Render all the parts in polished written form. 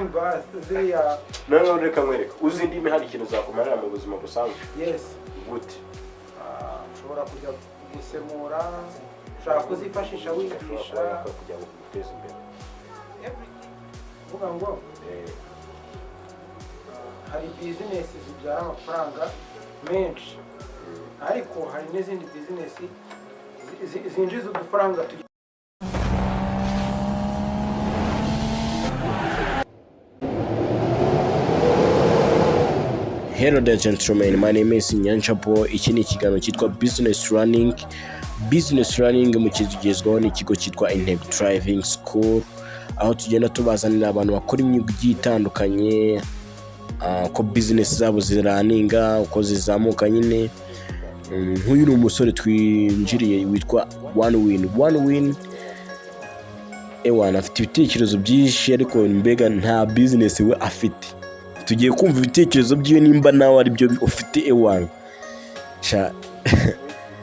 basi ziriya none reka mwereka uzi indimi hari ikintu zakumarira mu buzima busanzwe. yes gute ushobora kujya gusemura, ushaka kuzifashisha wigisha kugira ngo uteze imbere uvuga ngo hari business zibyara amafaranga menshi, ariko hari n'izindi business zinjiza udufaranga. Hello there gentlemen, my name is Nyanchapo. Iki ni ikiganiro cyitwa Business Running. Business Running mu kigezweho n'ikigo cyitwa INTEGO Driving School, aho tugenda tubazanira abantu bakora imyuga igiye itandukanye, ko business zabo ziraninga, uko zizamuka nyine. Nk'uyu ni umusore twinjiriye witwa One Win. Ewana afite ibitekerezo byinshi, ariko mbega nta business we afite. Tugiye kumva ibitekerezo byiwe nimba nawe ari byo ufite ewana.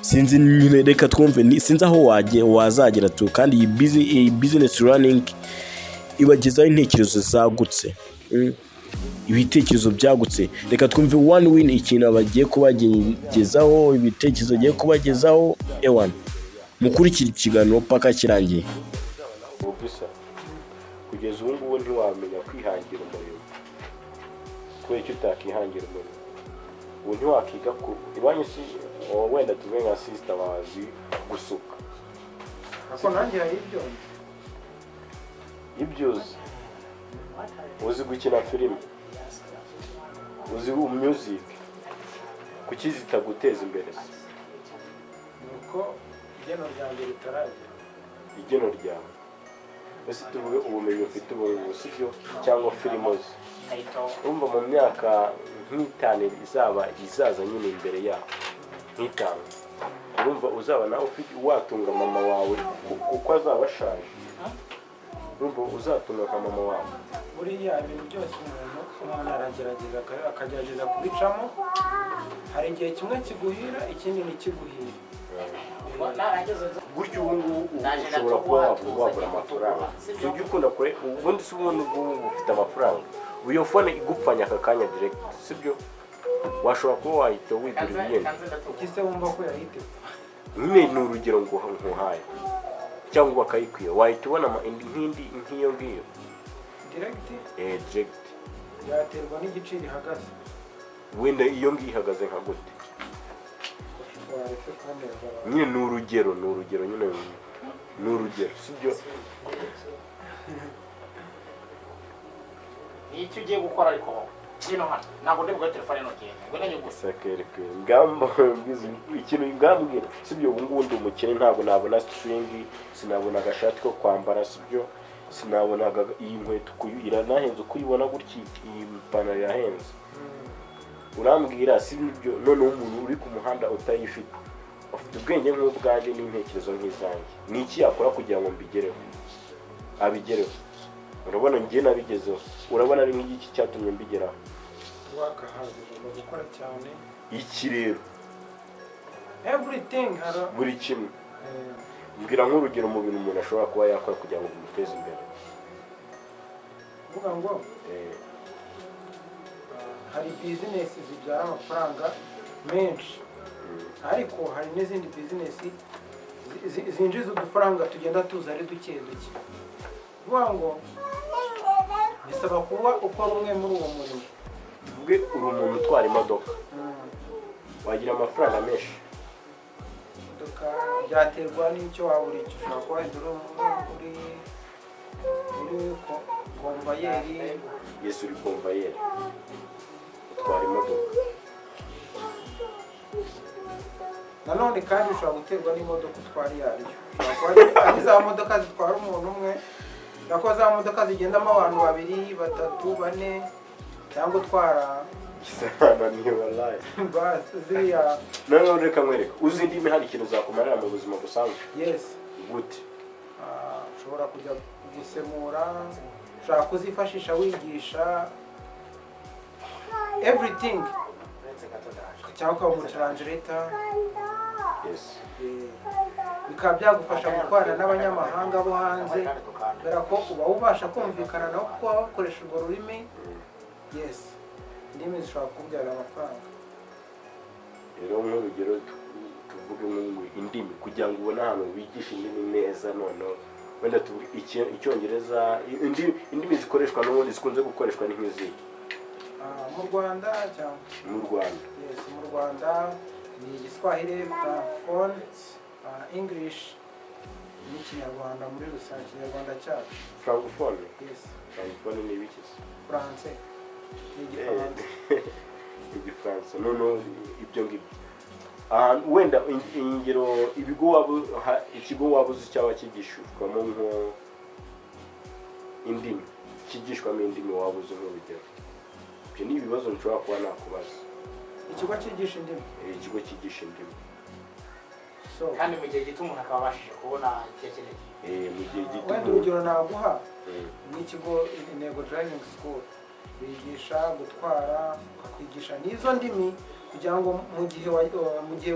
Sinzi nyine, reka twumve, sinzi aho wazagera tu, kandi iyi business running ibagezaho intekerezo zagutse, ibitekerezo byagutse. Reka twumve One Win ikintu abagiye kubagezaho, ibitekerezo agiye kubagezaho ewana. Mukurikira ikiganiro paka kirangiye. Kugeza ubu ngubu ntiwamenya kwihangira umurimo. Kubera icyo utakihangira umurimo, ubu ntiwakiga ku ibanyu si wenda tuve nka sister bazi gusuka. Ako nanjye hari ibyo uzi gukina filime, uzi music, kuki zitaguteza imbere? Nuko igeno ryanjye ritarajya. Igeno ryawe ese tuvuge ubumenyi ufite ubu sibyo, cyangwa filimozi urumva mu myaka nk'itanu izaza nyine imbere yawe nk'itanu, urumva uzaba nawe ufite watunga mama wawe kuko azaba ashaje. Urumva uzatunga nka mama wawe. Buriya ibintu byose umuntu aragerageza akagerageza kubicamo. Hari igihe kimwe kiguhira, ikindi ntikiguhira. Gutyo ubu ngubu ushobora kuba wagura amafaranga. Ujye ukunda kure ubundi si ubundi ufite amafaranga, iyo fone igupfanya aka kanya direct sibyo, washobora kuba wahita wigura ibindi. Ukise wumva ko yahite nyine ni urugero ngo nkuhaye, cyangwa bakayikwiye wahita ubona nk'iyo ngiyo direct. Direct yaterwa n'igiciro ihagaze. Wenda iyo ngiyo ihagaze nka gute nyine ni urugero nyine ni urugero sibyo. Nicyo ugiye gukora ariko hino hano ntabwo ndi bugure telefone no gihe ngo nanyo gusa sakereke ngamba ikintu ngambwira sibyo. Ubu ngubu ndi umukene, ntabwo nabona string, sinabona agashati ko kwambara sibyo, sinabona iyi nkweto iranahenze kuyibona gutya, iyi ipantaro yahenze. Urambwira sibyo, none umuntu uri ku muhanda utayifite afite ubwenge nk'ubwanjye n'intekerezo nk'izanjye, ni iki yakora kugira ngo abigereho? Urabona njye nabigezeho, urabona ari nk'iki cyatumye mbigeraho. Wakahaje mu gukora cyane iki rero everything buri kimwe. Mbwira nk'urugero mu bintu umuntu ashobora kuba yakora kugira ngo bimuteze imbere. uvuga ngo hari business zibyara amafaranga menshi, ariko hari n'izindi business zinjiza udufaranga tugenda tuza ari duke. Uvuga ngo bisaba kuba ukora umwe muri uwo murimo. Tuvuge uri umuntu utwara imodoka, wagira amafaranga menshi. Imodoka byaterwa n'icyo waba uri cyo. Ushobora kuba uri konvayeri. Yesu uri konvayeri, utwara imodoka. Nanone kandi ushobora guterwa n'imodoka utwara iyo ari yo. Ushobora kuba ari za modoka zitwara umuntu umwe, nako za modoka zigendamo abantu 2, 3, 4, cyangwa utwara isana niyo wallahi basi ziriya. None reka mwereka uzi indimi hari ikintu zakumarira mu buzima busanzwe. Yes. Gute ushobora kujya gusemura, ushaka kuzifashisha wigisha everything, cyangwa ukaba mu translator. Yes. bikaba byagufasha gukorana n'abanyamahanga bo hanze kubera ko uba ubasha kumvikana nabo kuko baba bakoresha urwo rurimi. Yes, indimi zishobora kubyara amafaranga. Rero nk'urugero tuvuge indimi kugira ngo ubone ahantu wigisha indimi neza, noneho wenda tuvuge icyongereza, indimi zikoreshwa n'ubundi zikunze gukoreshwa ni nk'izihe? Mu Rwanda cyangwa mu Rwanda? Yes, mu Rwanda ni igiswayire, francophone, English n'ikinyarwanda muri rusange, ikinyarwanda cyacu. Francophone? Yes. Francophone ni ibiki? France n'igifaransa. Igifaransa. Noneho ibyo ngibyo wenda ingero ikigo waba uzi cyaba kigishwamo nko indimi, kigishwamo indimi waba uzi nk'urugero? Ibyo ni ibibazo nshobora kuba nakubaza. Ikigo cyigisha indimi? Ikigo cyigisha indimi. Kandi mu gihe gito umuntu akaba abashije kubona icyo akeneye. Mu gihe gito. Wenda urugero naguha n'ikigo INTEGO driving school, bigisha gutwara, bakwigisha n'izo ndimi kugira ngo mu gihe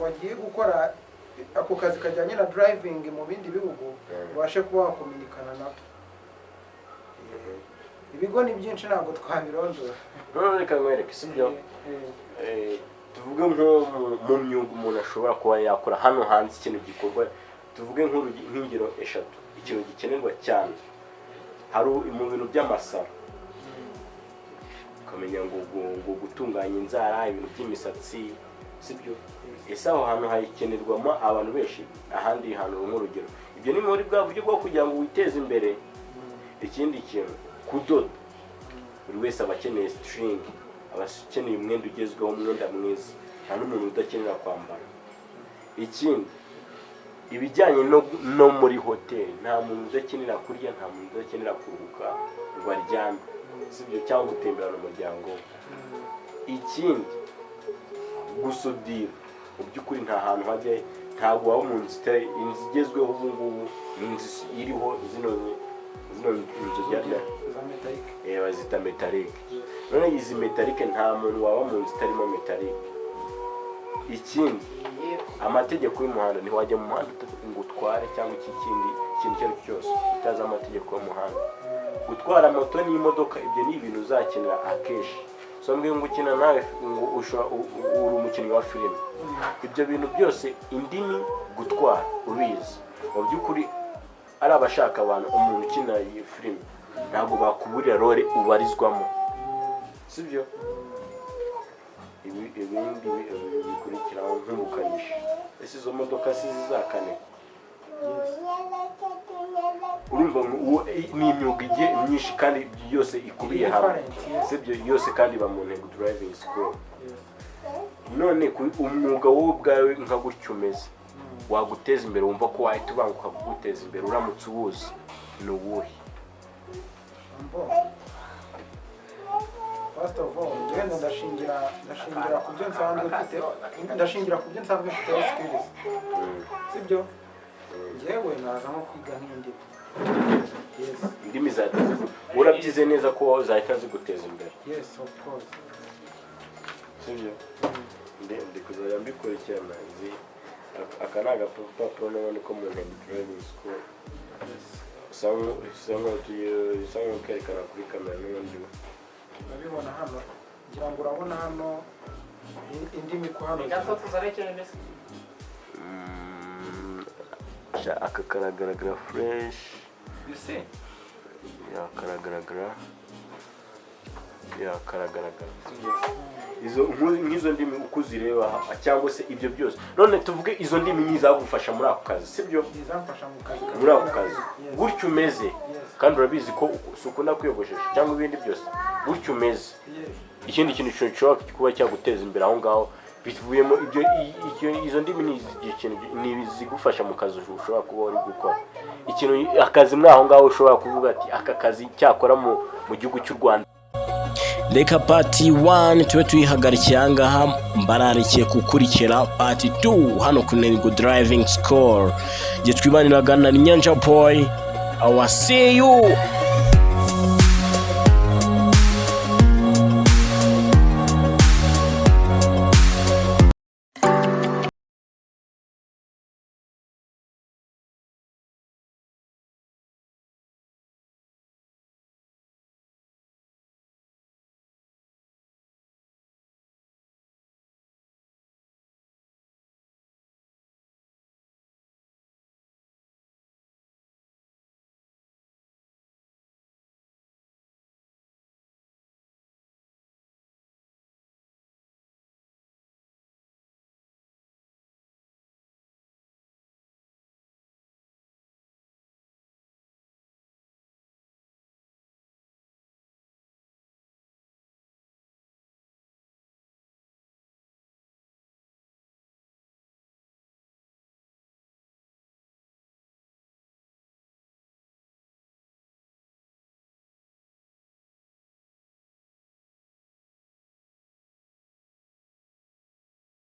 wagiye gukora ako kazi kajyanye na driving mu bindi bihugu ubashe kuba wakominikana nabo. Ibigo ni byinshi ntabwo twabirondora. Reka nkwereke, sibyo? Tuvuge nko mu myuga umuntu ashobora kuba yakora hano hanze ikintu gikorwa, tuvuge nk'ingero eshatu ikintu gikenerwa cyane. Hari mu bintu by'amasaro, ukamenya ngo gutunganya inzara, ibintu by'imisatsi, sibyo? Ese aho hantu hakenerwamo abantu benshi, ahandi hantu nk'urugero. Ibyo ni muri bwa buryo bwo kugira ngo witeze imbere. Ikindi kintu, kudoda, buri wese aba akeneye string, aba akeneye umwenda ugezweho, umwenda mwiza, nta n'umuntu udakenera kwambara. Ikindi, ibijyanye no muri hoteli, nta muntu udakenera kurya, nta muntu udakenera kuruhuka ngo aryame, sibyo? Cyangwa gutemberana umuryango. Ikindi, gusudira, mu by'ukuri nta hantu hajya, ntabwo waba mu nzu igezweho ubu ngubu, inzu iriho zino inzu bazita metalike. None izi metalike nta muntu waba mu nzu itarimo metalike. Ikindi, amategeko y'umuhanda, ntiwajya mu muhanda ngo utware cyangwa ikintu icyo ari cyo cyose utazi amategeko y'umuhanda. Gutwara moto n'imodoka, ibyo ni ibintu uzakenera akenshi. So mbwiye ngo ukina nawe ngo uri umukinnyi wa filime, ibyo bintu byose indimi gutwara ubizi. Mu by'ukuri ari abashaka abantu, umuntu ukina iyi filime ntabwo bakuburira role ubarizwamo, sibyo? Ibindi bikurikiraho nk'umukanishi. Ese izo modoka si zizakane? Urumva ni imyuga myinshi kandi yose ikubiye hamwe, sibyo? Yose kandi ba mu INTEGO driving school. None umwuga wowe ubwawe nka gutyo umeze, waguteza imbere, wumva ko wahita ubanguka kuguteza imbere uramutse uwuzi, ni uwuhe? First of all, ngenda ndashingira ku byo nsanzwe mfite, ndashingira ku byo nsanzwe mfite skills, sibyo? Njyewe naza nko kwiga nk'indimi. Yes. Indimi zateze, urabyize neza ko zahita ziguteza imbere? Yes, of course. Sibyo? Ndi kuzajya mbikurikirana, aka ni agapapuro n'ubundi ko mu INTEGO driving school. Usanga ukerekana kuri kamera n'ubundi. Urabibona hano, ngira ngo urabona hano indimi ko hano. Aka karagaragara fresh. You see? Ya karagaragara. Izo ndimi uko uzireba cyangwa se ibyo byose. None tuvuge izo ndimi nizagufasha muri ako kazi, sibyo? Nizamfasha mu kazi. Muri ako kazi. Gutyo umeze. Kandi urabizi ko ukunda kwiyogoshesha cyangwa ibindi byose. Gutyo umeze. Ikindi kintu gishobora kuba cyaguteza imbere aho ngaho bituvuyemo izo ndimi ni zigufasha mu kazi ushobora kuba uri gukora. Ikintu akazi muri aho ngaho ushobora kuvuga ati aka kazi cyakora mu gihugu cy'u Rwanda. Reka pati 1 tube tuyihagarikiye ahangaha, mbararikiye gukurikira pati 2 hano ku INTEGO driving school. Twibaniraga na Nyanja Boy. I will see you.